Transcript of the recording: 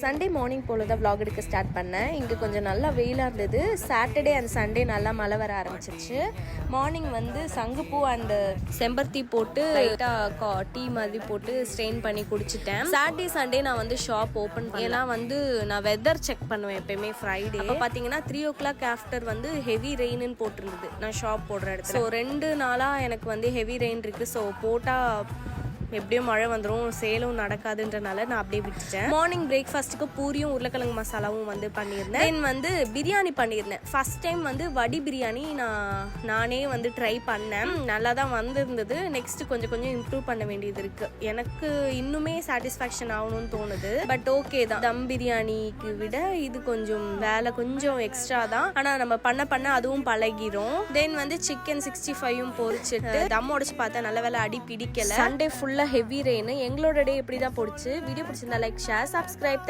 Sunday morning போல் தான் vlog எடுக்க start பண்ணேன். இங்கே கொஞ்சம் நல்லா வெயிலாக இருந்தது. சாட்டர்டே அண்ட் சண்டே நல்லா மழை வர ஆரம்பிச்சிருச்சு. மார்னிங் வந்து சங்குப்பூ அண்ட் செம்பருத்தி போட்டு லைட்டாக டீ மாதிரி போட்டு ஸ்ட்ரெயின் பண்ணி குடிச்சிட்டேன். சாட்டர்டே சண்டே நான் வந்து ஷாப் ஓப்பன் ஏன்னா வந்து நான் வெதர் செக் பண்ணுவேன் எப்பயுமே ஃப்ரைடே. அப்போ பார்த்தீங்கன்னா 3 o'clock ஆஃப்டர் வந்து ஹெவி ரெயின்னு போட்டிருந்தது நான் ஷாப் போடுற இடத்துல. ஸோ 2 நாளாக எனக்கு வந்து ஹெவி ரெயின் இருக்குது. ஸோ போட்டால் எப்படியும் மழை வந்துடும், சேலும் நடக்காதுன்றனால நான் அப்படியே விட்டுட்டேன். மார்னிங் பிரேக்ஃபாஸ்ட்டுக்கு பூரியும் உருளைக்கிழங்கு மசாலாவும் வந்து பண்ணியிருந்தேன். தென் வந்து பிரியாணி பண்ணியிருந்தேன். ஃபர்ஸ்ட் டைம் வந்து வடி பிரியாணி நானே வந்து ட்ரை பண்ணேன். நல்லா தான் வந்திருந்தது. நெக்ஸ்ட் கொஞ்சம் இம்ப்ரூவ் பண்ண வேண்டியது இருக்குது. எனக்கு இன்னுமே சாட்டிஸ்ஃபேக்ஷன் ஆகணும்னு தோணுது. பட் ஓகே தான். தம் பிரியாணிக்கு விட இது கொஞ்சம் வேலை கொஞ்சம் எக்ஸ்ட்ரா தான். ஆனால் நம்ம பண்ண அதுவும் பழகிரும். தென் வந்து சிக்கன் 65 பொரிச்சிட்டு தம் உடச்சு பார்த்தா நல்ல வேலை அடி பிடிக்கல. சண்டே ஃபுல்லாக ஹெவி ரெயின். எங்களோட டே எப்படி தான் போடுச்சு. வீடியோ பிடிச்சிருந்தா லைக், ஷேர், சப்ஸ்கிரைப்.